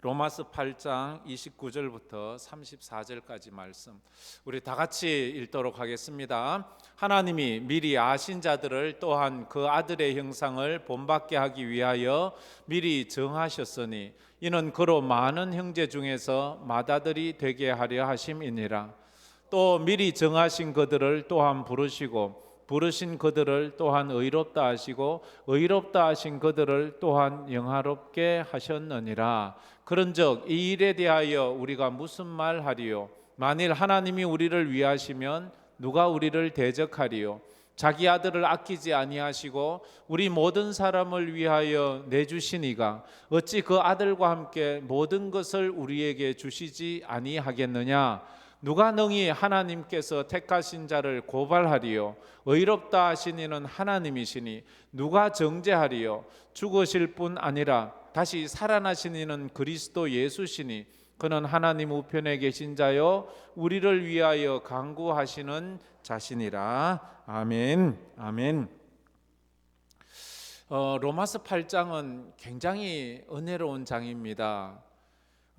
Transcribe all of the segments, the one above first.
로마서 8장 29절부터 34절까지 말씀 우리 다 같이 읽도록 하겠습니다. 하나님이 미리 아신 자들을 또한 그 아들의 형상을 본받게 하기 위하여 미리 정하셨으니 이는 그로 많은 형제 중에서 맏아들이 되게 하려 하심이니라. 또 미리 정하신 그들을 또한 부르시고 부르신 그들을 또한 의롭다 하시고 의롭다 하신 그들을 또한 영화롭게 하셨느니라. 그런즉 이 일에 대하여 우리가 무슨 말하리요? 만일 하나님이 우리를 위하시면 누가 우리를 대적하리요? 자기 아들을 아끼지 아니하시고 우리 모든 사람을 위하여 내주시니가 어찌 그 아들과 함께 모든 것을 우리에게 주시지 아니하겠느냐? 누가 능히 하나님께서 택하신 자를 고발하리요? 의롭다 하신 이는 하나님이시니 누가 정죄하리요? 죽으실 뿐 아니라 다시 살아나신 이는 그리스도 예수시니 그는 하나님 우편에 계신 자요 우리를 위하여 간구하시는 자신이라. 아멘. 아멘. 로마서 8장은 굉장히 은혜로운 장입니다.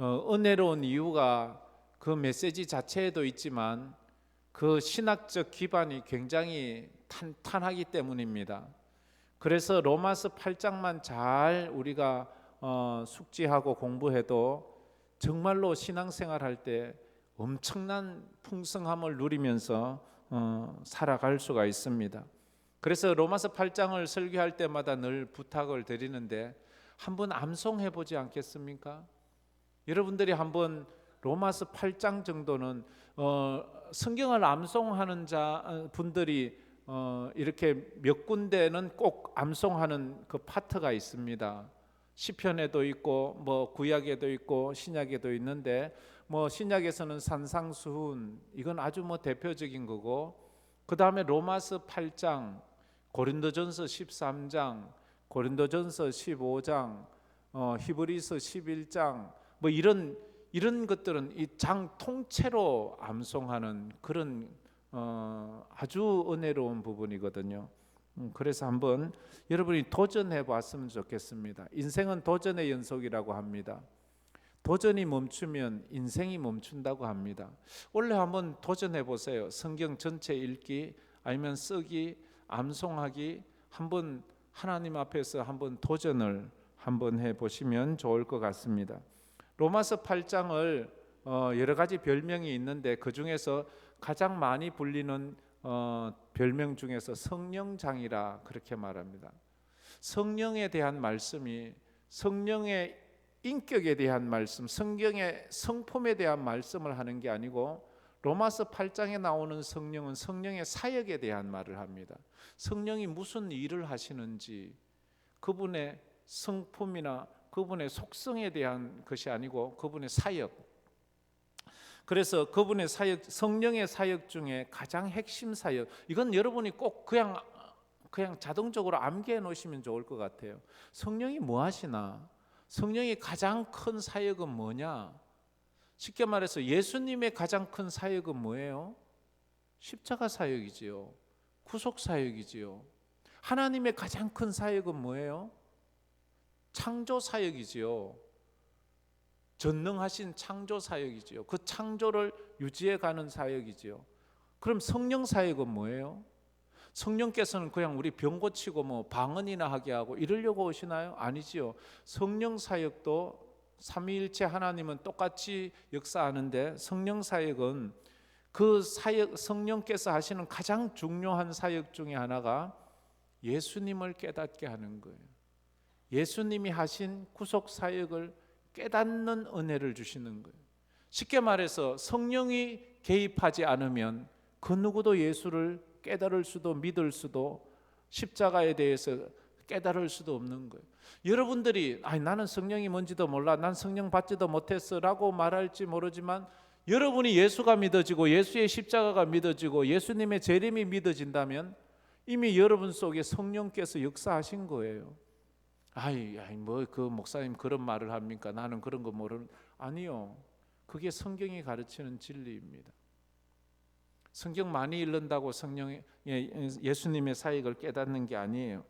은혜로운 이유가 그 메시지 자체에도 있지만 그 신학적 기반이 굉장히 탄탄하기 때문입니다. 그래서 로마서 8장만 잘 우리가 숙지하고 공부해도 정말로 신앙생활 할 때 엄청난 풍성함을 누리면서 살아갈 수가 있습니다. 그래서 로마서 8장을 설교할 때마다 늘 부탁을 드리는데 한번 암송해 보지 않겠습니까? 여러분들이 한번 로마서 8장 정도는 성경을 암송하는 분들이 이렇게 몇 군데는 꼭 암송하는 그 파트가 있습니다. 시편에도 있고 뭐 구약에도 있고 신약에도 있는데 뭐 신약에서는 산상수훈 이건 아주 뭐 대표적인 거고 그 다음에 로마서 8장, 고린도전서 13장, 고린도전서 15장, 히브리서 11장 뭐 이런 것들은 이 장 통째로 암송하는 그런 아주 은혜로운 부분이거든요. 그래서 한번 여러분이 도전해 봤으면 좋겠습니다. 인생은 도전의 연속이라고 합니다. 도전이 멈추면 인생이 멈춘다고 합니다. 원래 한번 도전해 보세요. 성경 전체 읽기 아니면 쓰기, 암송하기 한번 하나님 앞에서 한번 도전을 한번 해 보시면 좋을 것 같습니다. 로마서 8장을 여러 가지 별명이 있는데 그 중에서 가장 많이 불리는 별명 중에서 성령장이라 그렇게 말합니다. 성령에 대한 말씀이 성령의 인격에 대한 말씀, 성경의 성품에 대한 말씀을 하는 게 아니고 로마서 8장에 나오는 성령은 성령의 사역에 대한 말을 합니다. 성령이 무슨 일을 하시는지 그분의 성품이나 그분의 속성에 대한 것이 아니고 그분의 사역. 그래서 그분의 사역, 성령의 사역 중에 가장 핵심 사역, 이건 여러분이 꼭 그냥 자동적으로 암기해 놓으시면 좋을 것 같아요. 성령이 뭐 하시나? 성령의 가장 큰 사역은 뭐냐? 쉽게 말해서 예수님의 가장 큰 사역은 뭐예요? 십자가 사역이지요. 구속 사역이지요. 하나님의 가장 큰 사역은 뭐예요? 창조 사역이지요. 전능하신 창조 사역이지요. 그 창조를 유지해 가는 사역이지요. 그럼 성령 사역은 뭐예요? 성령께서는 그냥 우리 병 고치고 뭐 방언이나 하게 하고 이러려고 오시나요? 아니지요. 성령 사역도 삼위일체 하나님은 똑같이 역사하는데 성령 사역은 그 사역, 성령께서 하시는 가장 중요한 사역 중에 하나가 예수님을 깨닫게 하는 거예요. 예수님이 하신 구속 사역을 깨닫는 은혜를 주시는 거예요. 쉽게 말해서 성령이 개입하지 않으면 그 누구도 예수를 깨달을 수도 믿을 수도 십자가에 대해서 깨달을 수도 없는 거예요. 여러분들이 나는 성령이 뭔지도 몰라, 난 성령 받지도 못했어 라고 말할지 모르지만 여러분이 예수가 믿어지고 예수의 십자가가 믿어지고 예수님의 재림이 믿어진다면 이미 여러분 속에 성령께서 역사하신 거예요. 뭐 그 목사님 그런 말을 합니까? 나는 그런 거 모르는. 아니요. 그게 성경이 가르치는 진리입니다. 성경 많이 읽는다고 예수님의 사역을 깨닫는 게 아니에요.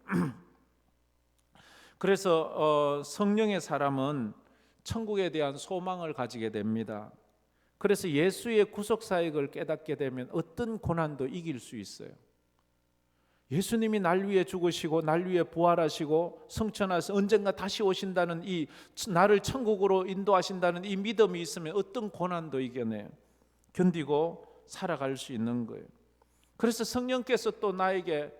그래서 성령의 사람은 천국에 대한 소망을 가지게 됩니다. 그래서 예수의 구속 사역을 깨닫게 되면 어떤 고난도 이길 수 있어요. 예수님이 날 위해 죽으시고 날 위해 부활하시고 성천하셔서 언젠가 다시 오신다는 이 나를 천국으로 인도하신다는 이 믿음이 있으면 어떤 고난도 견디고 살아갈 수 있는 거예요. 그래서 성령께서 또 나에게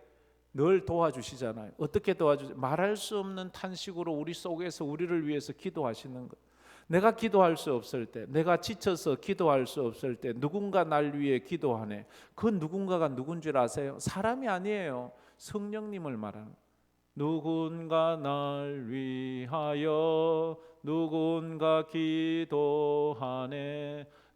늘 도와주시잖아요. 어떻게 도와주세요? 말할 수 없는 탄식으로 우리 속에서 우리를 위해서 기도하시는 거예요. 내가 기도할 수 없을 때, 내가 지쳐서 기도할 수 없을 때 누군가 날 위해 기도하네. 그 누군가가 누군 줄 아세요? 사람이 아니에요. 성령님을 말하는. 누군가 날 위하여 누군가 기도하네.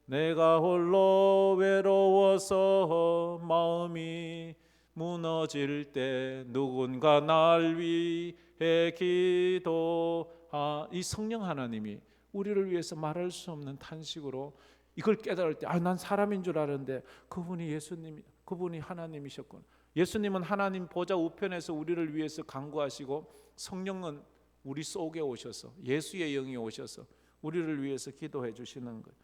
내가 홀로 외로워서 마음이 무너질 때 누군가 날 위해 기도하. 이 성령 하나님이 우리를 위해서 말할 수 없는 탄식으로 이걸 깨달을 때, 난 사람인 줄 알았는데 그분이 예수님, 그분이 하나님이셨구나. 예수님은 하나님 보좌 우편에서 우리를 위해서 간구하시고, 성령은 우리 속에 오셔서, 예수의 영이 오셔서 우리를 위해서 기도해 주시는 거예요.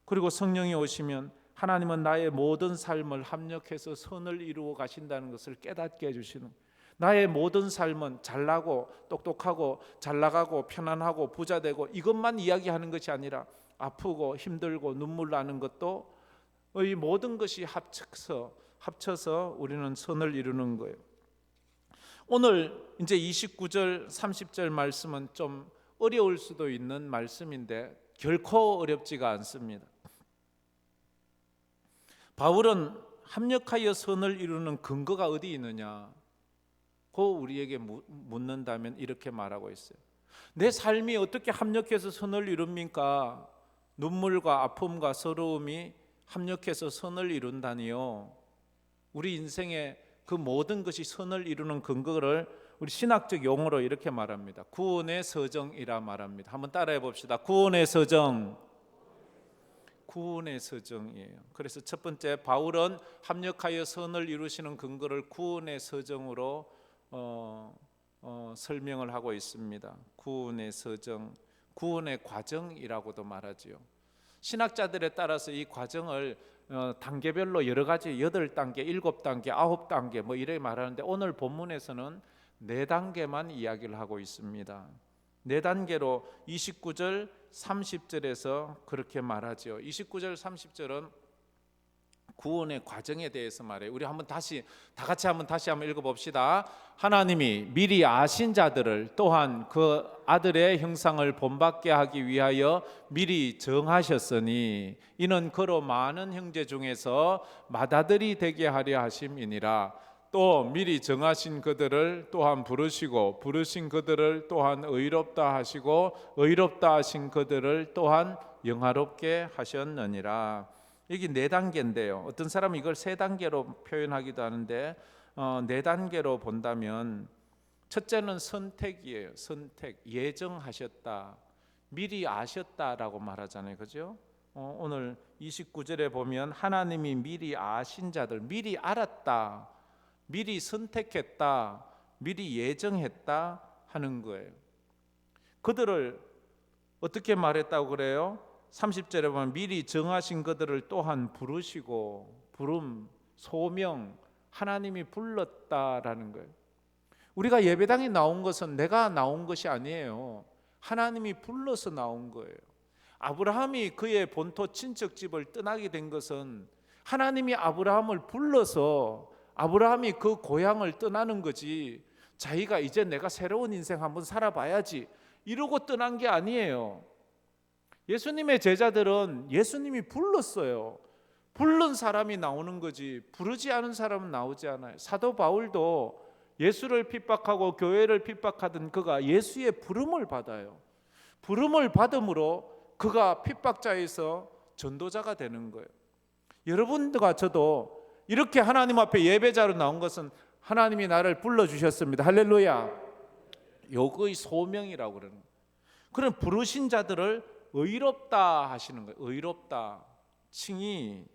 그리고 성령이 오시면 하나님은 나의 모든 삶을 합력해서 선을 이루어 가신다는 것을 깨닫게 해주시는 거예요. 나의 모든 삶은 잘나고 똑똑하고 잘나가고 편안하고 부자되고 이것만 이야기하는 것이 아니라 아프고 힘들고 눈물 나는 것도, 이 모든 것이 합쳐서 우리는 선을 이루는 거예요. 오늘 이제 29절 30절 말씀은 좀 어려울 수도 있는 말씀인데 결코 어렵지가 않습니다. 바울은 합력하여 선을 이루는 근거가 어디 있느냐 고 우리에게 묻는다면 이렇게 말하고 있어요. 내 삶이 어떻게 합력해서 선을 이룹니까? 눈물과 아픔과 서러움이 합력해서 선을 이룬다니요. 우리 인생의 그 모든 것이 선을 이루는 근거를 우리 신학적 용어로 이렇게 말합니다. 구원의 서정이라 말합니다. 한번 따라해 봅시다. 구원의 서정. 구원의 서정이에요. 그래서 첫 번째, 바울은 합력하여 선을 이루시는 근거를 구원의 서정으로 설명을 하고 있습니다. 구원의 서정, 구원의 과정이라고도 말하지요. 신학자들에 따라서 이 과정을 단계별로 여러 가지 8단계, 7단계, 9단계 뭐 이렇게 말하는데 오늘 본문에서는 4단계만 이야기를 하고 있습니다. 4단계로 29절, 30절에서 그렇게 말하죠. 29절, 30절은 구원의 과정에 대해서 말해요. 우리 한번 다시 다 같이 다시 한번 읽어봅시다. 하나님이 미리 아신 자들을 또한 그 아들의 형상을 본받게 하기 위하여 미리 정하셨으니 이는 그로 많은 형제 중에서 맏아들이 되게 하려 하심이니라. 또 미리 정하신 그들을 또한 부르시고 부르신 그들을 또한 의롭다 하시고 의롭다 하신 그들을 또한 영화롭게 하셨느니라. 여기 4단계인데요. 어떤 사람은 이걸 3단계로 표현하기도 하는데 4단계로 본다면 첫째는 선택이에요. 선택, 예정하셨다, 미리 아셨다라고 말하잖아요. 그죠? 오늘 29절에 보면 하나님이 미리 아신 자들, 미리 알았다, 미리 선택했다, 미리 예정했다 하는 거예요. 그들을 어떻게 말했다고 그래요? 30절에 보면 미리 정하신 그들을 또한 부르시고, 부름, 소명, 하나님이 불렀다라는 거예요. 우리가 예배당에 나온 것은 내가 나온 것이 아니에요. 하나님이 불러서 나온 거예요. 아브라함이 그의 본토 친척집을 떠나게 된 것은 하나님이 아브라함을 불러서 아브라함이 그 고향을 떠나는 거지, 자기가 이제 내가 새로운 인생 한번 살아봐야지 이러고 떠난 게 아니에요. 예수님의 제자들은 예수님이 불렀어요. 부른 사람이 나오는 거지 부르지 않은 사람은 나오지 않아요. 사도 바울도 예수를 핍박하고 교회를 핍박하던 그가 예수의 부름을 받아요. 부름을 받음으로 그가 핍박자에서 전도자가 되는 거예요. 여러분들과 저도 이렇게 하나님 앞에 예배자로 나온 것은 하나님이 나를 불러주셨습니다. 할렐루야. 요거의 소명이라고 그러는 거예요. 그런 부르신 자들을 의롭다 하시는 거예요. 의롭다, 칭이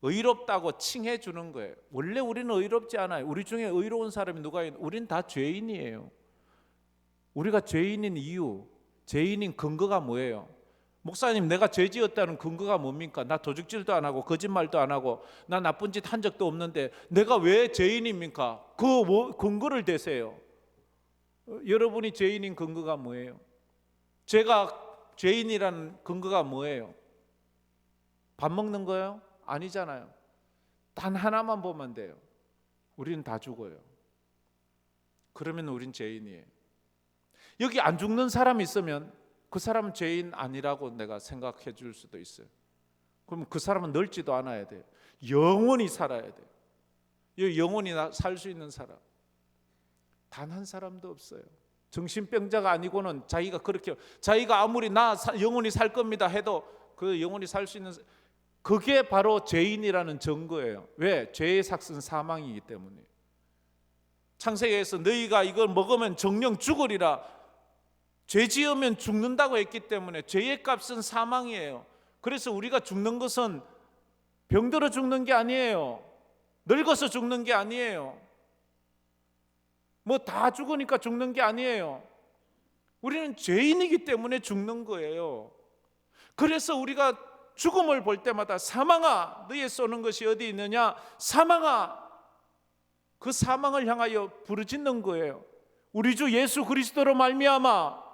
의롭다고 칭해 주는 거예요. 원래 우리는 의롭지 않아요. 우리 중에 의로운 사람이 누가 있는? 우린 다 죄인이에요. 우리가 죄인인 이유, 죄인인 근거가 뭐예요? 목사님, 내가 죄 지었다는 근거가 뭡니까? 나 도둑질도 안 하고 거짓말도 안 하고 나 나쁜 짓 한 적도 없는데 내가 왜 죄인입니까? 그 근거를 대세요. 여러분이 죄인인 근거가 뭐예요? 제가 죄인이라는 근거가 뭐예요? 밥 먹는 거예요? 아니잖아요. 단 하나만 보면 돼요. 우리는 다 죽어요. 그러면 우린 죄인이에요. 여기 안 죽는 사람이 있으면 그 사람은 죄인 아니라고 내가 생각해 줄 수도 있어요. 그럼 그 사람은 늙지도 않아야 돼요. 영원히 살아야 돼요. 영원히 살 수 있는 사람 단 한 사람도 없어요. 정신병자가 아니고는 자기가 아무리 나 영원히 살 겁니다 해도 그 영원히 살 수 있는, 그게 바로 죄인이라는 증거예요. 왜? 죄의 삭은 사망이기 때문에. 창세기에서 너희가 이걸 먹으면 정령 죽으리라, 죄 지으면 죽는다고 했기 때문에 죄의 값은 사망이에요. 그래서 우리가 죽는 것은 병들어 죽는 게 아니에요. 늙어서 죽는 게 아니에요. 뭐 다 죽으니까 죽는 게 아니에요. 우리는 죄인이기 때문에 죽는 거예요. 그래서 우리가 죽음을 볼 때마다 사망아 너희에 쏘는 것이 어디 있느냐, 사망아, 그 사망을 향하여 부르짖는 거예요. 우리 주 예수 그리스도로 말미암아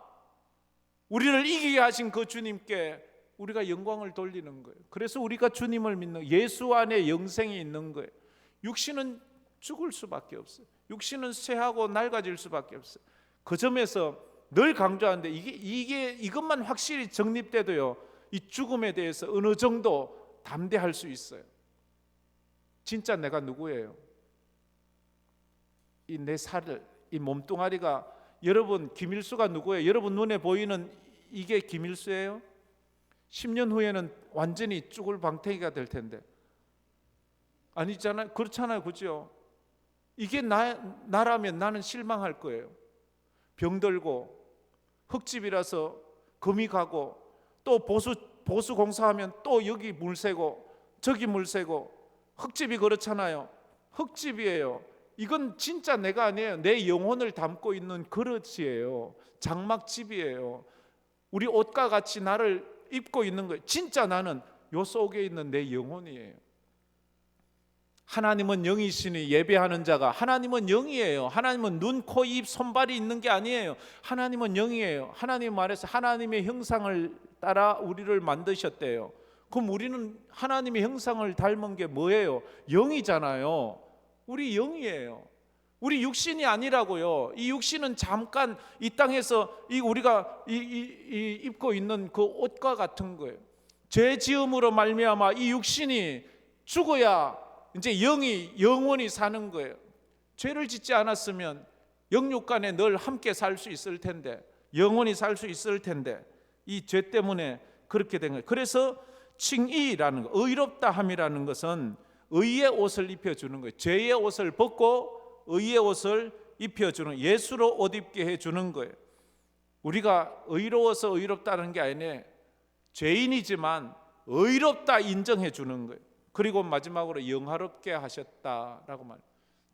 우리를 이기게 하신 그 주님께 우리가 영광을 돌리는 거예요. 그래서 우리가 주님을 믿는, 예수 안에 영생이 있는 거예요. 육신은 죽을 수밖에 없어요. 육신은 쇠하고 낡아질 수밖에 없어요. 그 점에서 늘 강조하는데 이것만 확실히 정립돼도요, 이 죽음에 대해서 어느 정도 담대할 수 있어요. 진짜 내가 누구예요? 이 내 살을, 이 몸뚱아리가, 여러분 김일수가 누구예요? 여러분 눈에 보이는 이게 김일수예요? 10년 후에는 완전히 죽을 방태기가 될 텐데 아니잖아요. 그렇잖아요. 그죠? 이게 나라면 나는 실망할 거예요. 병들고 흙집이라서 금이 가고 또 보수 공사하면 또 여기 물 새고 저기 물 새고, 흙집이 그렇잖아요. 흙집이에요. 이건 진짜 내가 아니에요. 내 영혼을 담고 있는 그릇이에요. 장막집이에요. 우리 옷과 같이 나를 입고 있는 거예요. 진짜 나는 요 속에 있는 내 영혼이에요. 하나님은 영이시니 예배하는 자가, 하나님은 영이에요. 하나님은 눈, 코, 입, 손발이 있는 게 아니에요. 하나님은 영이에요. 하나님 말해서 하나님의 형상을 따라 우리를 만드셨대요. 그럼 우리는 하나님의 형상을 닮은 게 뭐예요? 영이잖아요. 우리 영이에요. 우리 육신이 아니라고요. 이 육신은 잠깐 이 땅에서 우리가 입고 있는 그 옷과 같은 거예요. 죄 지음으로 말미암아 이 육신이 죽어야 이제 영이 영원히 사는 거예요. 죄를 짓지 않았으면 영육간에 늘 함께 살 수 있을 텐데, 영원히 살 수 있을 텐데 이 죄 때문에 그렇게 된 거예요. 그래서 칭의라는 거, 의롭다 함이라는 것은 의의 옷을 입혀주는 거예요. 죄의 옷을 벗고 의의 옷을 입혀주는, 예수로 옷 입게 해주는 거예요. 우리가 의로워서 의롭다는 게 아니에요. 죄인이지만 의롭다 인정해 주는 거예요. 그리고 마지막으로 영화롭게 하셨다라고 말해요.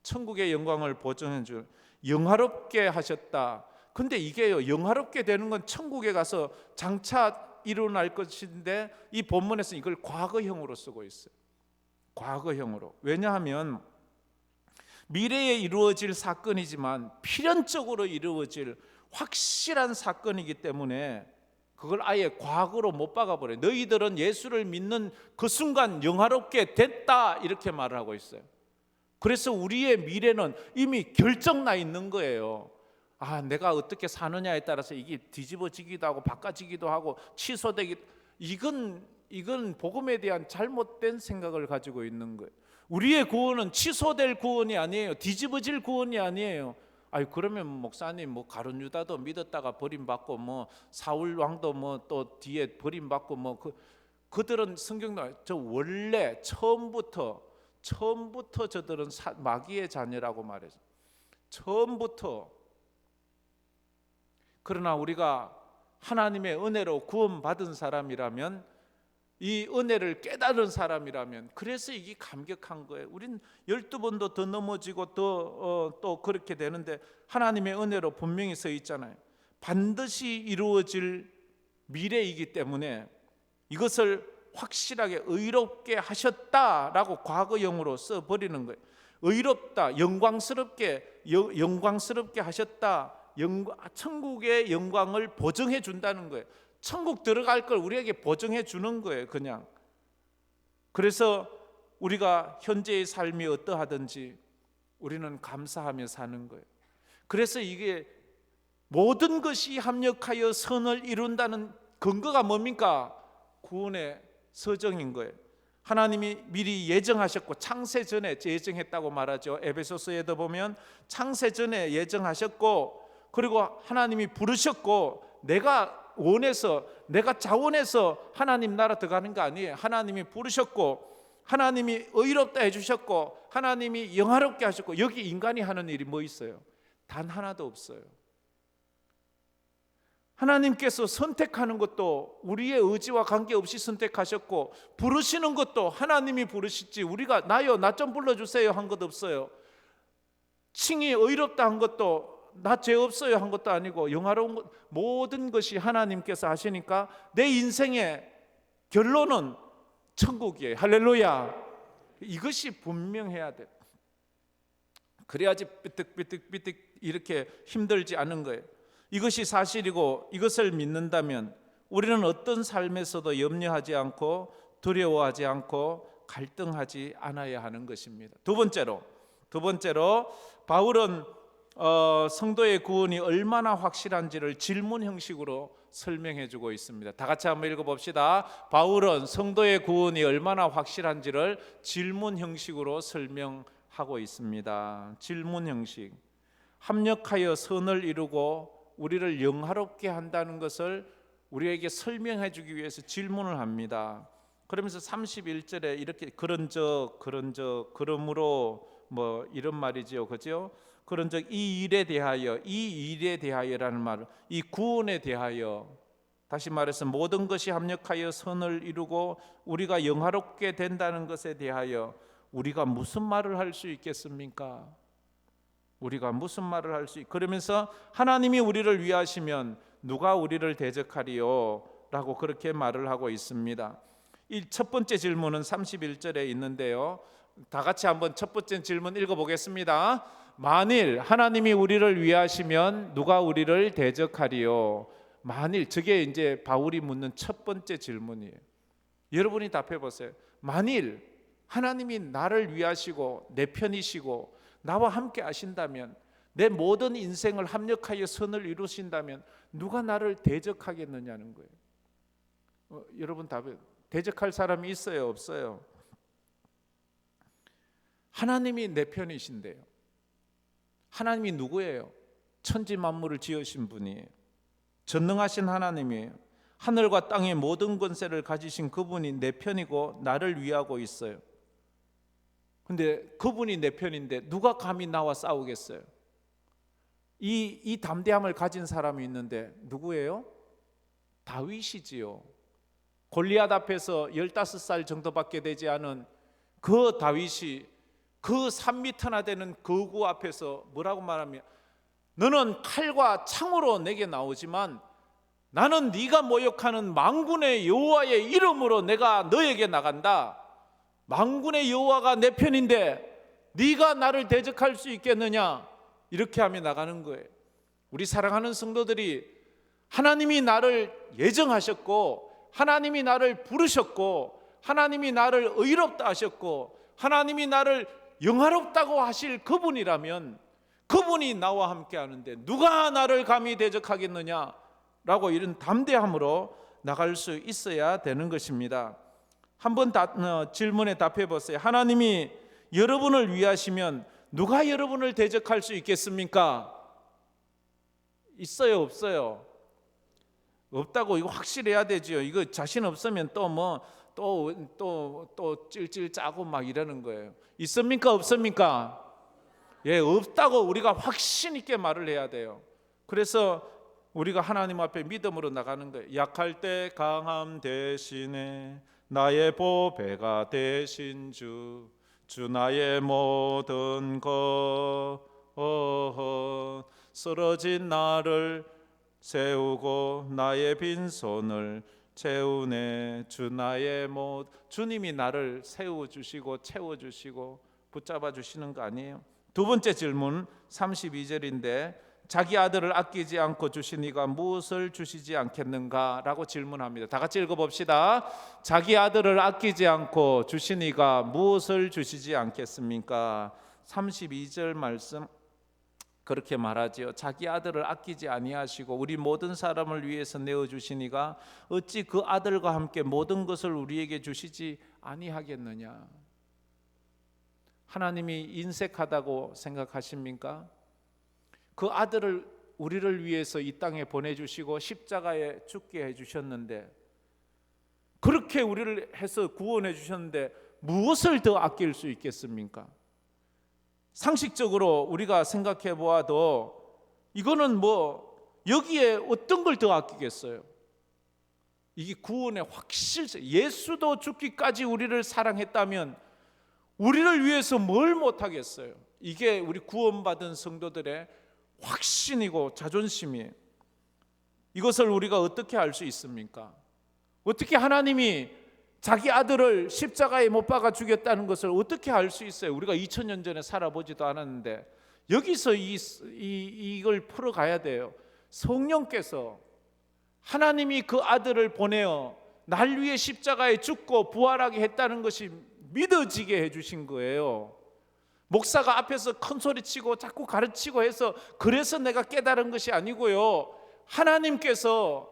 천국의 영광을 보증해 주는, 영화롭게 하셨다. 근데 이게요, 영화롭게 되는 건 천국에 가서 장차 일어날 것인데 이 본문에서 이걸 과거형으로 쓰고 있어요. 과거형으로. 왜냐하면 미래에 이루어질 사건이지만 필연적으로 이루어질 확실한 사건이기 때문에 그걸 아예 과거로 못 박아버려요. 너희들은 예수를 믿는 그 순간 영화롭게 됐다, 이렇게 말을 하고 있어요. 그래서 우리의 미래는 이미 결정나 있는 거예요. 내가 어떻게 사느냐에 따라서 이게 뒤집어지기도 하고 바꿔지기도 하고 취소되기도, 이건 복음에 대한 잘못된 생각을 가지고 있는 거예요. 우리의 구원은 취소될 구원이 아니에요. 뒤집어질 구원이 아니에요. 그러면 목사님 가룟 유다도 믿었다가 버림받고 사울 왕도 또 뒤에 버림받고 그들은 성경도 저 원래 처음부터 저들은 마귀의 자녀라고 말해서 처음부터. 그러나 우리가 하나님의 은혜로 구원받은 사람이라면, 이 은혜를 깨달은 사람이라면, 그래서 이게 감격한 거예요. 우린 12번도 더 넘어지고 또 그렇게 되는데 하나님의 은혜로 분명히 서 있잖아요. 반드시 이루어질 미래이기 때문에 이것을 확실하게 의롭게 하셨다라고 과거형으로 써버리는 거예요. 의롭다, 영광스럽게 하셨다. 천국의 영광을 보증해 준다는 거예요. 천국 들어갈 걸 우리에게 보증해 주는 거예요. 그냥. 그래서 우리가 현재의 삶이 어떠하든지 우리는 감사하며 사는 거예요. 그래서 이게 모든 것이 합력하여 선을 이룬다는 근거가 뭡니까? 구원의 서정인 거예요. 하나님이 미리 예정하셨고 창세 전에 예정했다고 말하죠. 에베소서에도 보면 창세 전에 예정하셨고, 그리고 하나님이 부르셨고, 내가 원해서, 내가 자원해서 하나님 나라 들어가는 거 아니에요. 하나님이 부르셨고, 하나님이 의롭다 해주셨고, 하나님이 영화롭게 하셨고, 여기 인간이 하는 일이 뭐 있어요? 단 하나도 없어요. 하나님께서 선택하는 것도 우리의 의지와 관계없이 선택하셨고, 부르시는 것도 하나님이 부르시지 우리가 나요 나 좀 불러주세요 한 것 없어요. 칭이 의롭다 한 것도 나 죄 없어요 한 것도 아니고, 영화로운 것, 모든 것이 하나님께서 하시니까 내 인생의 결론은 천국이에요. 할렐루야. 이것이 분명해야 돼. 그래야지 삐뜩삐뜩 이렇게 힘들지 않은 거예요. 이것이 사실이고 이것을 믿는다면 우리는 어떤 삶에서도 염려하지 않고 두려워하지 않고 갈등하지 않아야 하는 것입니다. 두 번째로 바울은 성도의 구원이 얼마나 확실한지를 질문 형식으로 설명해 주고 있습니다. 다 같이 한번 읽어봅시다. 바울은 성도의 구원이 얼마나 확실한지를 질문 형식으로 설명하고 있습니다. 질문 형식. 합력하여 선을 이루고 우리를 영화롭게 한다는 것을 우리에게 설명해 주기 위해서 질문을 합니다. 그러면서 31절에 이렇게 그런즉 그러므로 뭐 이런 말이지요. 그죠? 그런즉 이 일에 대하여라는 말, 이 구원에 대하여, 다시 말해서 모든 것이 합력하여 선을 이루고 우리가 영화롭게 된다는 것에 대하여 우리가 무슨 말을 할 수 있겠습니까? 우리가 무슨 말을 할 수 그러면서 하나님이 우리를 위하시면 누가 우리를 대적하리요? 라고 그렇게 말을 하고 있습니다. 이 첫 번째 질문은 31절에 있는데요. 다 같이 한번 첫 번째 질문 읽어보겠습니다. 만일 하나님이 우리를 위하시면 누가 우리를 대적하리요? 만일, 저게 이제 바울이 묻는 첫 번째 질문이에요. 여러분이 답해 보세요. 만일 하나님이 나를 위하시고 내 편이시고 나와 함께 하신다면, 내 모든 인생을 합력하여 선을 이루신다면 누가 나를 대적하겠느냐는 거예요. 여러분 답해. 대적할 사람이 있어요, 없어요? 하나님이 내 편이신데요. 하나님이 누구예요? 천지 만물을 지으신 분이에요. 전능하신 하나님이에요. 하늘과 땅의 모든 권세를 가지신 그분이 내 편이고 나를 위하고 있어요. 근데 그분이 내 편인데 누가 감히 나와 싸우겠어요? 이 담대함을 가진 사람이 있는데 누구예요? 다윗이지요. 골리앗 앞에서 15살 정도밖에 되지 않은 그 다윗이 그 3미터나 되는 거구 앞에서 뭐라고 말하며, 너는 칼과 창으로 내게 나오지만 나는 네가 모욕하는 만군의 여호와의 이름으로 내가 너에게 나간다. 만군의 여호와가 내 편인데 네가 나를 대적할 수 있겠느냐? 이렇게 하며 나가는 거예요. 우리 사랑하는 성도들이 하나님이 나를 예정하셨고, 하나님이 나를 부르셨고, 하나님이 나를 의롭다 하셨고, 하나님이 나를 영화롭다고 하실 그분이라면 그분이 나와 함께 하는데 누가 나를 감히 대적하겠느냐? 라고 이런 담대함으로 나갈 수 있어야 되는 것입니다. 한번 질문에 답해 보세요. 하나님이 여러분을 위하시면 누가 여러분을 대적할 수 있겠습니까? 있어요, 없어요? 없다고 이거 확실해야 되죠. 이거 자신 없으면 또 찔찔 짜고 막 이러는 거예요. 있습니까, 없습니까? 예, 없다고 우리가 확신 있게 말을 해야 돼요. 그래서 우리가 하나님 앞에 믿음으로 나가는 거예요. 약할 때 강함 대신에 나의 보배가 되신 주 나의 모든 것, 쓰러진 나를 세우고 나의 빈손을 채우네. 주 나의 못. 주님이 나를 세워주시고 채워주시고 붙잡아 주시는 거 아니에요? 두 번째 질문 32절인데 자기 아들을 아끼지 않고 주시니가 무엇을 주시지 않겠는가? 라고 질문합니다. 다 같이 읽어봅시다. 자기 아들을 아끼지 않고 주시니가 무엇을 주시지 않겠습니까? 32절 말씀 그렇게 말하지요. 자기 아들을 아끼지 아니하시고 우리 모든 사람을 위해서 내어주시니가 어찌 그 아들과 함께 모든 것을 우리에게 주시지 아니하겠느냐? 하나님이 인색하다고 생각하십니까? 그 아들을 우리를 위해서 이 땅에 보내주시고 십자가에 죽게 해주셨는데, 그렇게 우리를 해서 구원해 주셨는데 무엇을 더 아낄 수 있겠습니까? 상식적으로 우리가 생각해 보아도 이거는 여기에 어떤 걸 더 아끼겠어요? 이게 구원의 확실성. 예수도 죽기까지 우리를 사랑했다면 우리를 위해서 뭘 못하겠어요? 이게 우리 구원받은 성도들의 확신이고 자존심이에요. 이것을 우리가 어떻게 알 수 있습니까? 어떻게 하나님이 자기 아들을 십자가에 못 박아 죽였다는 것을 어떻게 알 수 있어요? 우리가 2000년 전에 살아보지도 않았는데 여기서 이걸 풀어가야 돼요. 성령께서 하나님이 그 아들을 보내어 날 위해 십자가에 죽고 부활하게 했다는 것이 믿어지게 해주신 거예요. 목사가 앞에서 큰 소리치고 자꾸 가르치고 해서 그래서 내가 깨달은 것이 아니고요, 하나님께서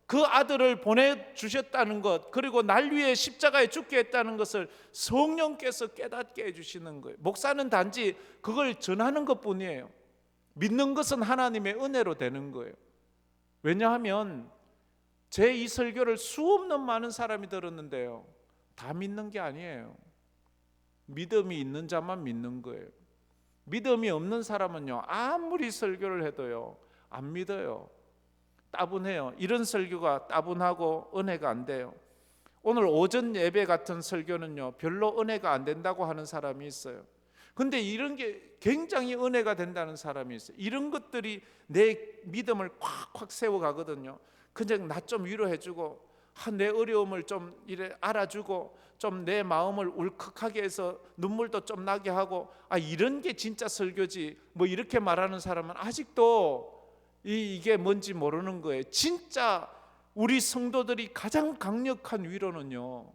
그 아들을 보내주셨다는 것, 그리고 날 위해 십자가에 죽게 했다는 것을 성령께서 깨닫게 해주시는 거예요. 목사는 단지 그걸 전하는 것뿐이에요. 믿는 것은 하나님의 은혜로 되는 거예요. 왜냐하면 제 이 설교를 수없는 많은 사람이 들었는데요, 다 믿는 게 아니에요. 믿음이 있는 자만 믿는 거예요. 믿음이 없는 사람은요, 아무리 설교를 해도요 안 믿어요. 따분해요. 이런 설교가 따분하고 은혜가 안 돼요. 오늘 오전 예배 같은 설교는요 별로 은혜가 안 된다고 하는 사람이 있어요. 근데 이런 게 굉장히 은혜가 된다는 사람이 있어요. 이런 것들이 내 믿음을 콱콱 세워가거든요. 그냥 나 좀 위로해주고, 내 어려움을 좀 이래 알아주고, 좀 내 마음을 울컥하게 해서 눈물도 좀 나게 하고, 이런 게 진짜 설교지, 이렇게 말하는 사람은 아직도 이게 뭔지 모르는 거예요. 진짜 우리 성도들이 가장 강력한 위로는요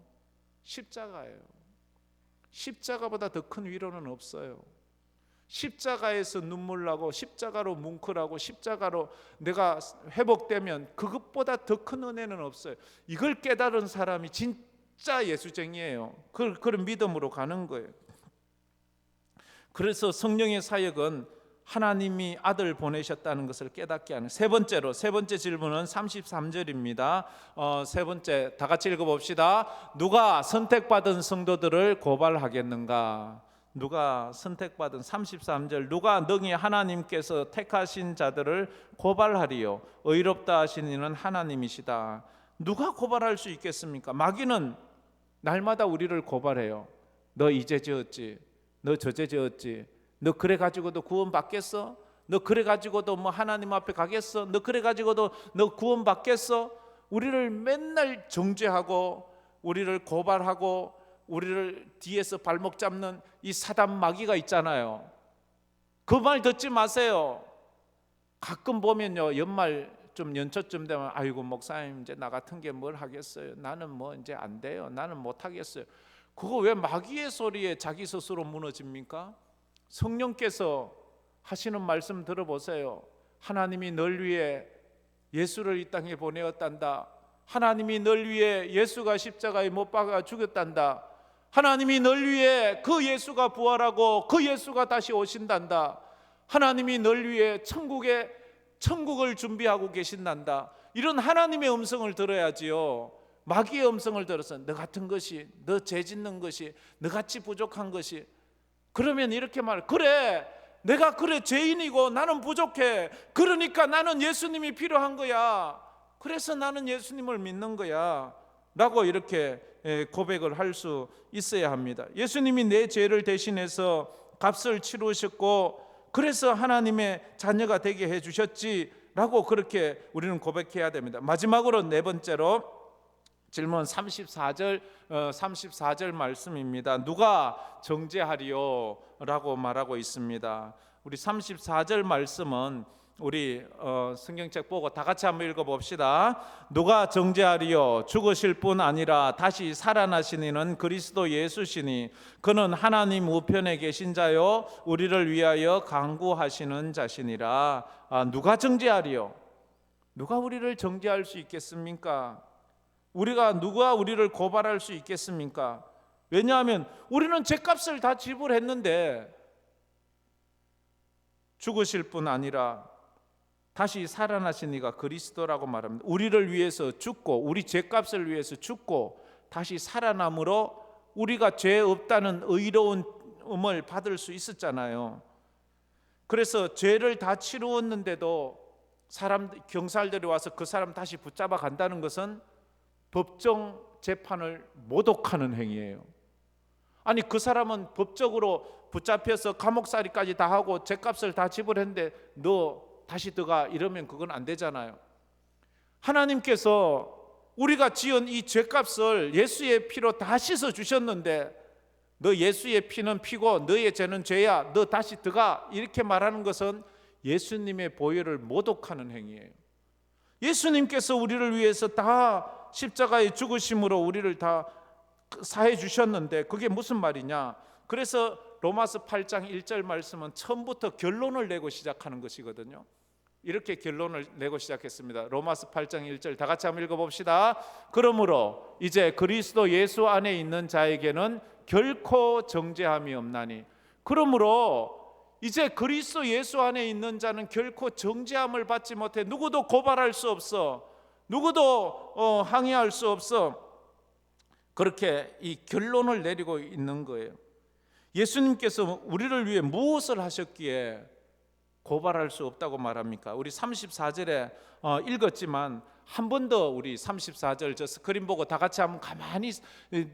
십자가예요. 십자가보다 더 큰 위로는 없어요. 십자가에서 눈물 나고 십자가로 뭉클하고 십자가로 내가 회복되면 그것보다 더 큰 은혜는 없어요. 이걸 깨달은 사람이 진짜 예수쟁이에요. 그런 믿음으로 가는 거예요. 그래서 성령의 사역은 하나님이 아들 보내셨다는 것을 깨닫게 하는. 세 번째 질문은 33절입니다. 세 번째 다 같이 읽어봅시다. 누가 선택받은 성도들을 고발하겠는가? 누가 선택받은 33절, 누가 능히 하나님께서 택하신 자들을 고발하리요? 의롭다 하신 이는 하나님이시다. 누가 고발할 수 있겠습니까? 마귀는 날마다 우리를 고발해요. 너 이제 지었지, 너 저제 지었지, 너 그래 가지고도 구원 받겠어? 너 그래 가지고도 하나님 앞에 가겠어? 너 그래 가지고도 너 구원 받겠어? 우리를 맨날 정죄하고 우리를 고발하고 우리를 뒤에서 발목 잡는 이 사단 마귀가 있잖아요. 그 말 듣지 마세요. 가끔 보면요, 연말 좀 연초쯤 되면 아이고 목사님 이제 나 같은 게 뭘 하겠어요? 나는 이제 안 돼요. 나는 못 하겠어요. 그거 왜 마귀의 소리에 자기 스스로 무너집니까? 성령께서 하시는 말씀 들어보세요. 하나님이 널 위해 예수를 이 땅에 보내었단다. 하나님이 널 위해 예수가 십자가에 못 박아 죽였단다. 하나님이 널 위해 그 예수가 부활하고 그 예수가 다시 오신단다. 하나님이 널 위해 천국을 준비하고 계신단다. 이런 하나님의 음성을 들어야지요. 마귀의 음성을 들어서 너 같은 것이, 너 죄 짓는 것이, 너같이 부족한 것이, 그러면 이렇게 그래 내가 죄인이고 나는 부족해, 그러니까 나는 예수님이 필요한 거야, 그래서 나는 예수님을 믿는 거야 라고 이렇게 고백을 할 수 있어야 합니다. 예수님이 내 죄를 대신해서 값을 치르셨고 그래서 하나님의 자녀가 되게 해주셨지, 라고 그렇게 우리는 고백해야 됩니다. 마지막으로 네 번째로 질문 34절 말씀입니다. 누가 정죄하리요? 라고 말하고 있습니다. 우리 34절 말씀은 우리 성경책 보고 다 같이 한번 읽어봅시다. 누가 정죄하리요? 죽으실 뿐 아니라 다시 살아나신 이는 그리스도 예수시니 그는 하나님 우편에 계신 자요 우리를 위하여 간구하시는 자시니라. 누가 정죄하리요? 누가 우리를 정죄할 수 있겠습니까? 누가 우리를 고발할 수 있겠습니까? 왜냐하면 우리는 죄값을 다 지불했는데 죽으실 뿐 아니라 다시 살아나신 이가 그리스도라고 말합니다. 우리를 위해서 죽고 우리 죄값을 위해서 죽고 다시 살아남으로 우리가 죄 없다는 의로움을 받을 수 있었잖아요. 그래서 죄를 다 치루었는데도 경찰들이 와서 그 사람 다시 붙잡아 간다는 것은 법정 재판을 모독하는 행위예요. 아니 그 사람은 법적으로 붙잡혀서 감옥살이까지 다 하고 죄값을 다 지불했는데 너 다시 들어가 이러면 그건 안 되잖아요. 하나님께서 우리가 지은 이 죄값을 예수의 피로 다 씻어 주셨는데 너 예수의 피는 피고 너의 죄는 죄야, 너 다시 들어가, 이렇게 말하는 것은 예수님의 보혈을 모독하는 행위예요. 예수님께서 우리를 위해서 다 십자가에 죽으심으로 우리를 다 사해 주셨는데 그게 무슨 말이냐? 그래서 로마서 8장 1절 말씀은 처음부터 결론을 내고 시작하는 것이거든요. 이렇게 결론을 내고 시작했습니다. 로마서 8장 1절 다 같이 한번 읽어봅시다. 그러므로 이제 그리스도 예수 안에 있는 자에게는 결코 정죄함이 없나니. 그러므로 이제 그리스도 예수 안에 있는 자는 결코 정죄함을 받지 못해. 누구도 고발할 수 없어. 누구도 항의할 수 없어. 그렇게 이 결론을 내리고 있는 거예요. 예수님께서 우리를 위해 무엇을 하셨기에 고발할 수 없다고 말합니까? 우리 34절에 읽었지만 한 번 더 우리 34절 저 스크린 보고 다 같이 한번 가만히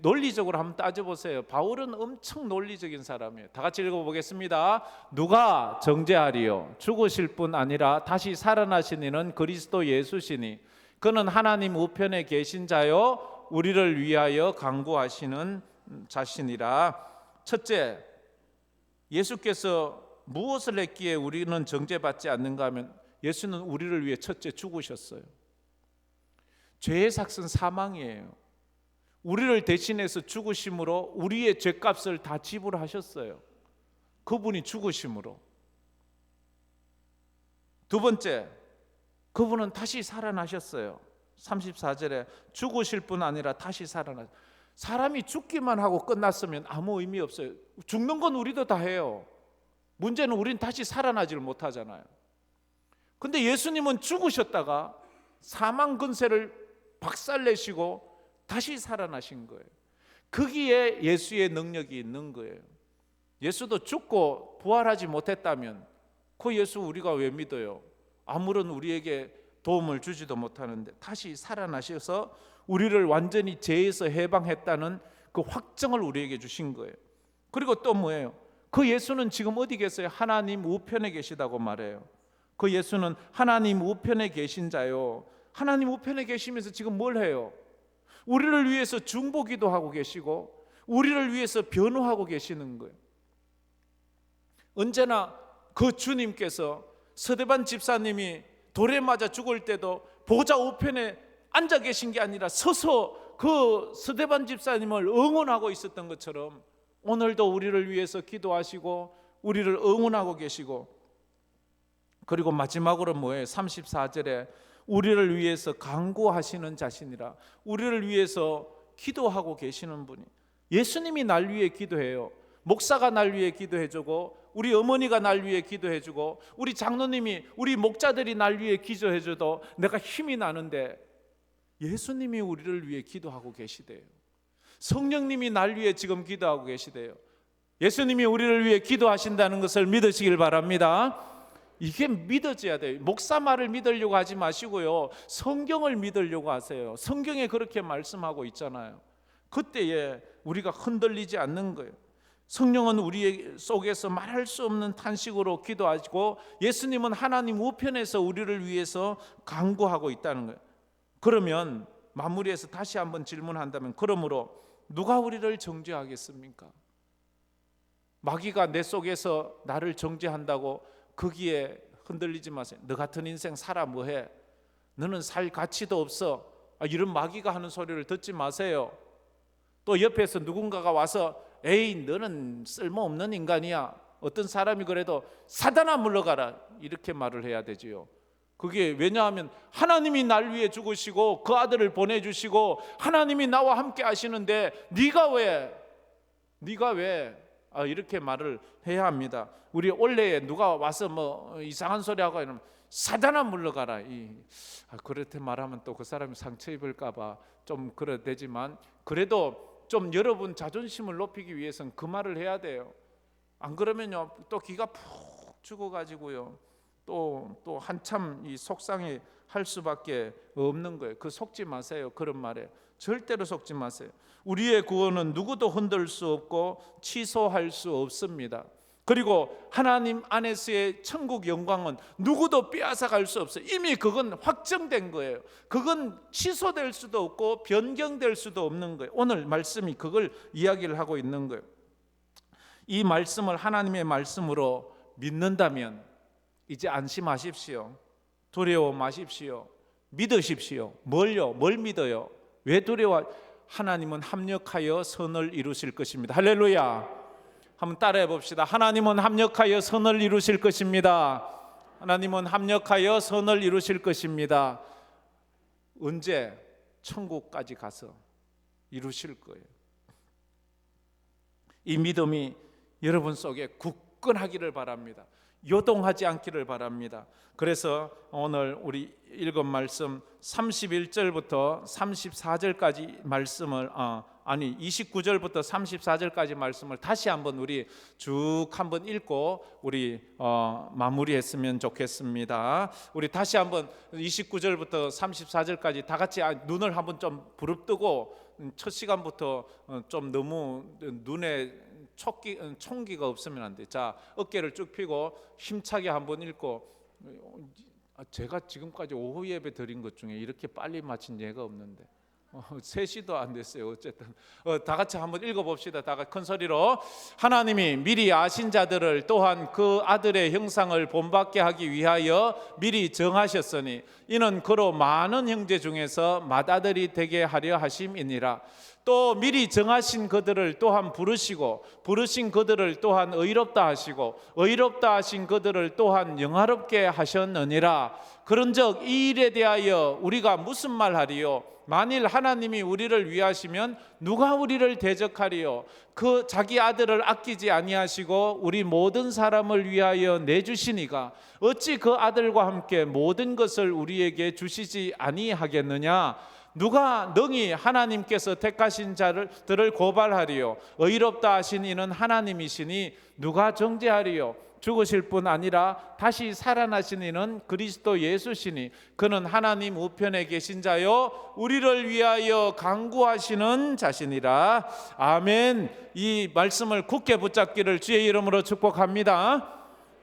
논리적으로 한번 따져보세요. 바울은 엄청 논리적인 사람이에요. 다 같이 읽어보겠습니다. 누가 정죄하리요? 죽으실 뿐 아니라 다시 살아나신 이는 그리스도 예수시니 그는 하나님 우편에 계신 자요 우리를 위하여 간구하시는 자신이라. 첫째, 예수께서 무엇을 했기에 우리는 정죄받지 않는가 하면 예수는 우리를 위해 첫째 죽으셨어요. 죄의 삭은 사망이에요. 우리를 대신해서 죽으심으로 우리의 죄값을 다 지불하셨어요. 그분이 죽으심으로. 두 번째, 그분은 다시 살아나셨어요. 34절에 죽으실 뿐 아니라 다시 살아나셨어요. 사람이 죽기만 하고 끝났으면 아무 의미 없어요. 죽는 건 우리도 다 해요. 문제는 우린 다시 살아나지를 못하잖아요. 근데 예수님은 죽으셨다가 사망 근세를 박살내시고 다시 살아나신 거예요. 거기에 예수의 능력이 있는 거예요. 예수도 죽고 부활하지 못했다면 그 예수 우리가 왜 믿어요? 아무런 우리에게 도움을 주지도 못하는데 다시 살아나셔서 우리를 완전히 죄에서 해방했다는 그 확정을 우리에게 주신 거예요. 그리고 또 뭐예요? 그 예수는 지금 어디 계세요? 하나님 우편에 계시다고 말해요. 그 예수는 하나님 우편에 계신 자요. 하나님 우편에 계시면서 지금 뭘 해요? 우리를 위해서 중보기도 하고 계시고 우리를 위해서 변호하고 계시는 거예요. 언제나 그 주님께서 서대반 집사님이 돌에 맞아 죽을 때도 보좌 우편에 앉아 계신 게 아니라 서서 그 서대반 집사님을 응원하고 있었던 것처럼 오늘도 우리를 위해서 기도하시고 우리를 응원하고 계시고, 그리고 마지막으로 뭐예요? 34절에 우리를 위해서 간구하시는 자신이라. 우리를 위해서 기도하고 계시는 분이, 예수님이 날 위해 기도해요. 목사가 날 위해 기도해주고 우리 어머니가 날 위해 기도해주고 우리 장로님이, 우리 목자들이 날 위해 기도해줘도 내가 힘이 나는데 예수님이 우리를 위해 기도하고 계시대요. 성령님이 날 위해 지금 기도하고 계시대요. 예수님이 우리를 위해 기도하신다는 것을 믿으시길 바랍니다. 이게 믿어져야 돼요. 목사 말을 믿으려고 하지 마시고요, 성경을 믿으려고 하세요. 성경에 그렇게 말씀하고 있잖아요. 그때에 우리가 흔들리지 않는 거예요. 성령은 우리 속에서 말할 수 없는 탄식으로 기도하시고 예수님은 하나님 우편에서 우리를 위해서 간구하고 있다는 거예요. 그러면 마무리해서 다시 한번 질문한다면, 그러므로 누가 우리를 정죄하겠습니까? 마귀가 내 속에서 나를 정죄한다고 거기에 흔들리지 마세요. 너 같은 인생 살아 뭐해? 너는 살 가치도 없어. 이런 마귀가 하는 소리를 듣지 마세요. 또 옆에서 누군가가 와서 에이 너는 쓸모없는 인간이야, 어떤 사람이 그래도 사단아 물러가라, 이렇게 말을 해야 되지요. 그게 왜냐하면 하나님이 날 위해 죽으시고 그 아들을 보내주시고 하나님이 나와 함께 하시는데 네가 왜 이렇게 말을 해야 합니다. 우리 올해에 누가 와서 뭐 이상한 소리 하고 이러면 사단아 물러가라, 그렇게 말하면 또 그 사람이 상처 입을까 봐 좀 그래 되지만, 그래도 좀 여러분 자존심을 높이기 위해서는 그 말을 해야 돼요. 안 그러면요 또 기가 푹 죽어가지고요 또 한참 이 속상해 할 수밖에 없는 거예요. 그 속지 마세요. 그런 말에 절대로 속지 마세요. 우리의 구원은 누구도 흔들 수 없고 취소할 수 없습니다. 그리고 하나님 안에서의 천국 영광은 누구도 빼앗아갈 수 없어요. 이미 그건 확정된 거예요. 그건 취소될 수도 없고 변경될 수도 없는 거예요. 오늘 말씀이 그걸 이야기를 하고 있는 거예요. 이 말씀을 하나님의 말씀으로 믿는다면 이제 안심하십시오. 두려워 마십시오. 믿으십시오. 뭘 믿어요? 왜 두려워? 하나님은 합력하여 선을 이루실 것입니다. 할렐루야. 한번 따라해 봅시다. 하나님은 합력하여 선을 이루실 것입니다. 하나님은 합력하여 선을 이루실 것입니다. 언제? 천국까지 가서 이루실 거예요. 이 믿음이 여러분 속에 굳건하기를 바랍니다. 요동하지 않기를 바랍니다. 그래서 오늘 우리 읽은 말씀 31절부터 34절까지 말씀을 29절부터 34절까지 말씀을 다시 한번 우리 쭉 한번 읽고 우리 마무리했으면 좋겠습니다. 우리 다시 한번 29절부터 34절까지 다 같이 눈을 한번 좀 부릅뜨고, 첫 시간부터 좀 너무 눈에 총기가 없으면 안 돼. 자, 어깨를 쭉 펴고 힘차게 한번 읽고, 제가 지금까지 오후 예배 드린 것 중에 이렇게 빨리 마친 예가 없는데 3시도 안 됐어요. 어쨌든 다 같이 한번 읽어봅시다. 다 같이 큰 소리로. 하나님이 미리 아신 자들을 또한 그 아들의 형상을 본받게 하기 위하여 미리 정하셨으니 이는 그로 많은 형제 중에서 맏아들이 되게 하려 하심이니라. 또 미리 정하신 그들을 또한 부르시고 부르신 그들을 또한 의롭다 하시고 의롭다 하신 그들을 또한 영화롭게 하셨느니라. 그런즉 이 일에 대하여 우리가 무슨 말하리요? 만일 하나님이 우리를 위하시면 누가 우리를 대적하리요? 그 자기 아들을 아끼지 아니하시고 우리 모든 사람을 위하여 내주시니가 어찌 그 아들과 함께 모든 것을 우리에게 주시지 아니하겠느냐? 누가 능히 하나님께서 택하신 자들을 고발하리요? 의롭다 하신 이는 하나님이시니 누가 정죄하리요? 죽으실 뿐 아니라 다시 살아나신 이는 그리스도 예수시니 그는 하나님 우편에 계신 자요 우리를 위하여 간구하시는 자시니라. 아멘. 이 말씀을 굳게 붙잡기를 주의 이름으로 축복합니다.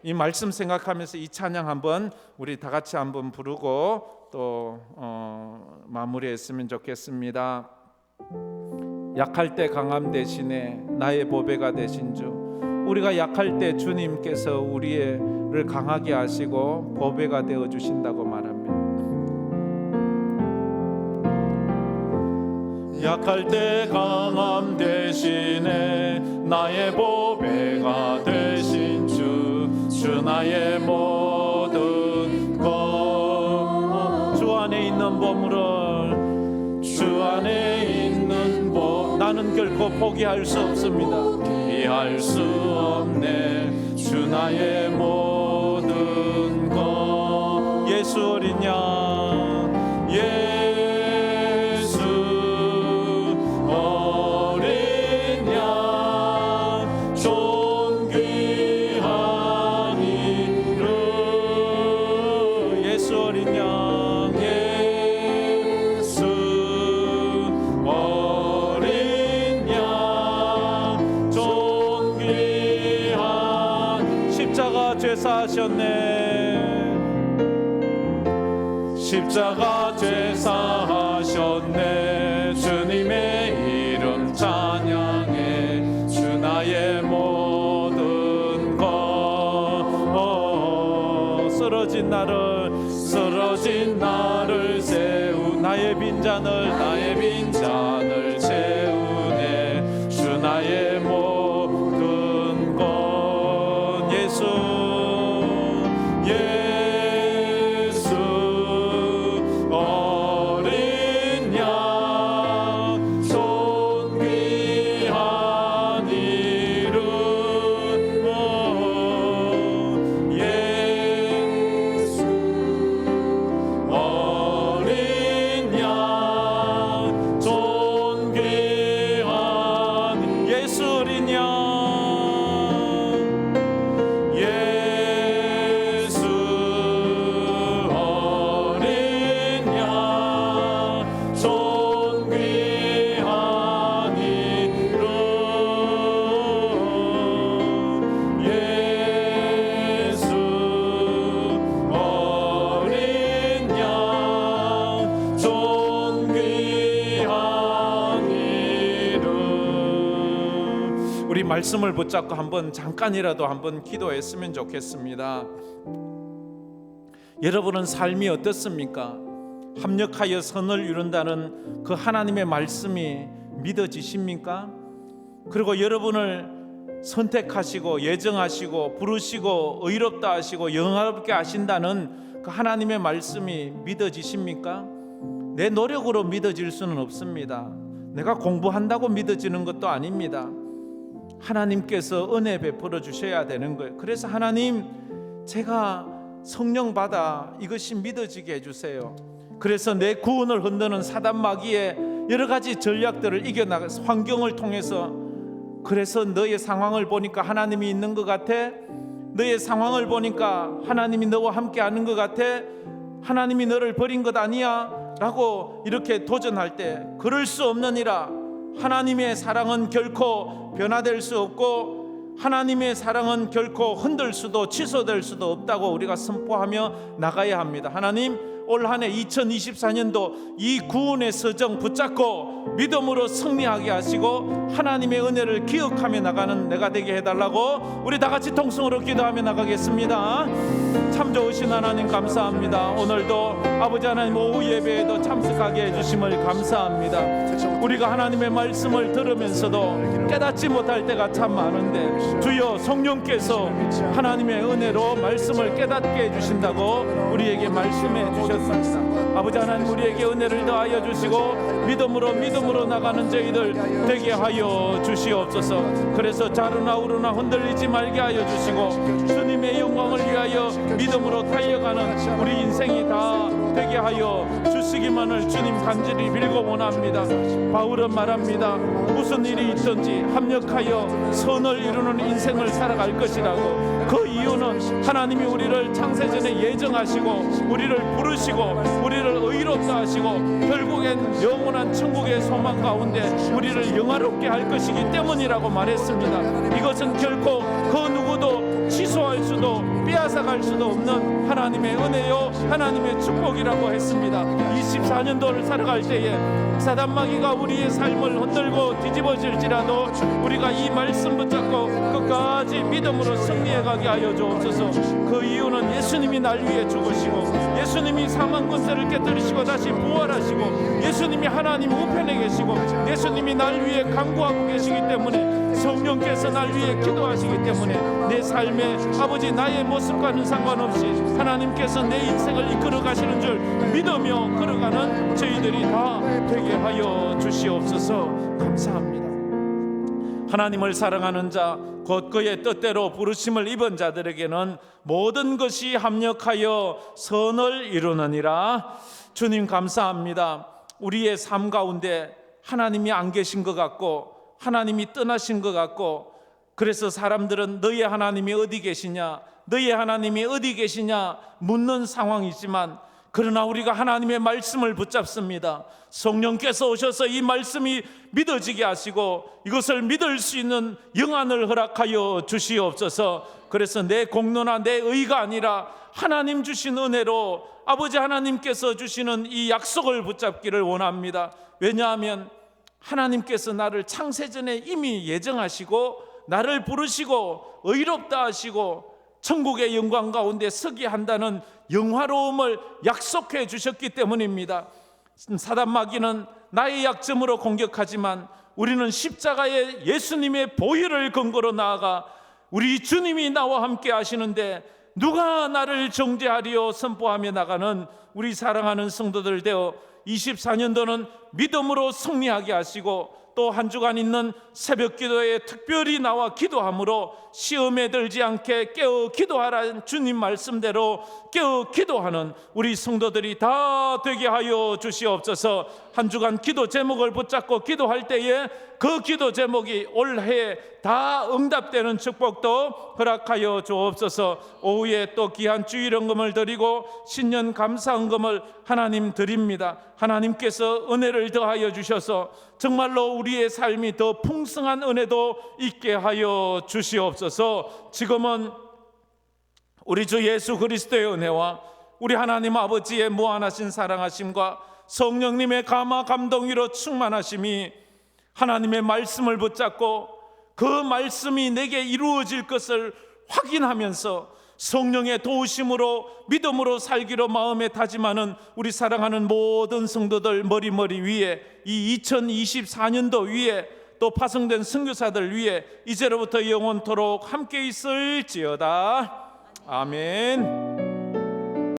이 말씀 생각하면서 이 찬양 한번 우리 다 같이 한번 부르고 또 마무리했으면 좋겠습니다. 약할 때 강함 대신에 나의 보배가 되신 주. 우리가 약할 때 주님께서 우리를 강하게 하시고 보배가 되어 주신다고 말합니다. 약할 때 강함 대신에 나의 보배가 되신 주 나의 모든 것. 주 안에 있는 보물을 주 안에 있는 나는 결코 포기할 수 없습니다. 할 수 없네. 주 나의 모든 것. 예수 어린 양 예수 어린 양 존귀한 이름. 예수 어린 양 예수 어린 양 존귀한 십자가 죄사하셨네. 주님의 이름 찬양해. 주 나의 모든 것. 쓰러진 나를 세우. 나의 빈잔을 채우네. 주 나의 모든 것. 예수 어린 양 존귀한 이름. 예수 어린 양 존귀한 예수 어린 양. 우리 말씀을 붙잡고 한번 잠깐이라도 한번 기도했으면 좋겠습니다. 여러분은 삶이 어떻습니까? 합력하여 선을 이룬다는 그 하나님의 말씀이 믿어지십니까? 그리고 여러분을 선택하시고 예정하시고 부르시고 의롭다 하시고 영화롭게 하신다는 그 하나님의 말씀이 믿어지십니까? 내 노력으로 믿어질 수는 없습니다. 내가 공부한다고 믿어지는 것도 아닙니다. 하나님께서 은혜 베풀어 주셔야 되는 거예요. 그래서 하나님, 제가 성령 받아 이것이 믿어지게 해주세요. 그래서 내 구원을 흔드는 사단 마귀의 여러 가지 전략들을 이겨나가, 환경을 통해서. 그래서 너의 상황을 보니까 하나님이 있는 것 같아. 너의 상황을 보니까 하나님이 너와 함께 하는 것 같아. 하나님이 너를 버린 것 아니야 라고 이렇게 도전할 때, 그럴 수 없느니라. 하나님의 사랑은 결코 변화될 수 없고 하나님의 사랑은 결코 흔들 수도 취소될 수도 없다고 우리가 선포하며 나가야 합니다. 하나님, 올 한 해 2024년도 이 구원의 서정 붙잡고 믿음으로 승리하게 하시고 하나님의 은혜를 기억하며 나가는 내가 되게 해달라고 우리 다 같이 통성으로 기도하며 나가겠습니다. 참 좋으신 하나님 감사합니다. 오늘도 아버지 하나님 오후 예배에도 참석하게 해주심을 감사합니다. 우리가 하나님의 말씀을 들으면서도 깨닫지 못할 때가 참 많은데 주여 성령께서 하나님의 은혜로 말씀을 깨닫게 해주신다고 우리에게 말씀해 주셨습니다. 아버지 하나님, 우리에게 은혜를 더하여 주시고 믿음으로 나가는 저희들 되게 하여 주시옵소서. 그래서 자르나 우르나 흔들리지 말게 하여 주시고 주님의 영광을 위하여 믿음으로 달려가는 우리 인생이 다 되게 하여 주시기만을 주님 간절히 빌고 원합니다. 바울은 말합니다. 무슨 일이 있든지 합력하여 선을 이루는 인생을 살아갈 것이라고. 그 이유는 하나님이 우리를 창세전에 예정하시고 우리를 부르시고 우리를 의롭다 하시고 결국엔 영원한 천국의 소망 가운데 우리를 영화롭게 할 것이기 때문이라고 말했습니다. 이것은 결코 그 누구도 취소할 수도 빼앗아갈 수도 없는 하나님의 은혜요 하나님의 축복이라고 했습니다. 24년도를 살아갈 때에 사단마귀가 우리의 삶을 흔들고 뒤집어질지라도 우리가 이 말씀 붙잡고 끝까지 믿음으로 승리해가게 하여 주옵소서. 그 이유는 예수님이 날 위해 죽으시고 예수님이 사망 권세를 깨뜨리시고 다시 부활하시고 예수님이 하나님 우편에 계시고 예수님이 날 위해 간구하고 계시기 때문에, 성령께서 날 위해 기도하시기 때문에 내 삶에 아버지 나의 모습과는 상관없이 하나님께서 내 인생을 이끌어 가시는 줄 믿으며 걸어가는 저희들이 다 되게 하여 주시옵소서. 감사합니다. 하나님을 사랑하는 자, 곧 그의 뜻대로 부르심을 입은 자들에게는 모든 것이 합력하여 선을 이루느니라. 주님 감사합니다. 우리의 삶 가운데 하나님이 안 계신 것 같고 하나님이 떠나신 것 같고, 그래서 사람들은 너희 하나님이 어디 계시냐, 너희 하나님이 어디 계시냐 묻는 상황이지만, 그러나 우리가 하나님의 말씀을 붙잡습니다. 성령께서 오셔서 이 말씀이 믿어지게 하시고 이것을 믿을 수 있는 영안을 허락하여 주시옵소서. 그래서 내 공로나 내 의가 아니라 하나님 주신 은혜로 아버지 하나님께서 주시는 이 약속을 붙잡기를 원합니다. 왜냐하면 하나님께서 나를 창세전에 이미 예정하시고 나를 부르시고 의롭다 하시고 천국의 영광 가운데 서게 한다는 영화로움을 약속해 주셨기 때문입니다. 사단 마귀는 나의 약점으로 공격하지만 우리는 십자가의 예수님의 보혈을 근거로 나아가 우리 주님이 나와 함께 하시는데 누가 나를 정죄하리요 선포하며 나가는 우리 사랑하는 성도들 되어 24년도는 믿음으로 승리하게 하시고 또 한 주간 있는 새벽 기도에 특별히 나와 기도함으로 시험에 들지 않게 깨어 기도하라는 주님 말씀대로 깨어 기도하는 우리 성도들이 다 되게 하여 주시옵소서. 한 주간 기도 제목을 붙잡고 기도할 때에 그 기도 제목이 올해 다 응답되는 축복도 허락하여 주옵소서. 오후에 또 귀한 주일헌금을 드리고 신년 감사헌금을 하나님 드립니다. 하나님께서 은혜를 더하여 주셔서 정말로 우리의 삶이 더 풍성한 은혜도 있게 하여 주시옵소서. 지금은 우리 주 예수 그리스도의 은혜와 우리 하나님 아버지의 무한하신 사랑하심과 성령님의 감화 감동 위로 충만하심이 하나님의 말씀을 붙잡고 그 말씀이 내게 이루어질 것을 확인하면서 성령의 도우심으로 믿음으로 살기로 마음에 다짐하는 우리 사랑하는 모든 성도들 머리 위에 이 2024년도 위에 또 파송된 선교사들 위에 이제로부터 영원토록 함께 있을지어다. 아멘.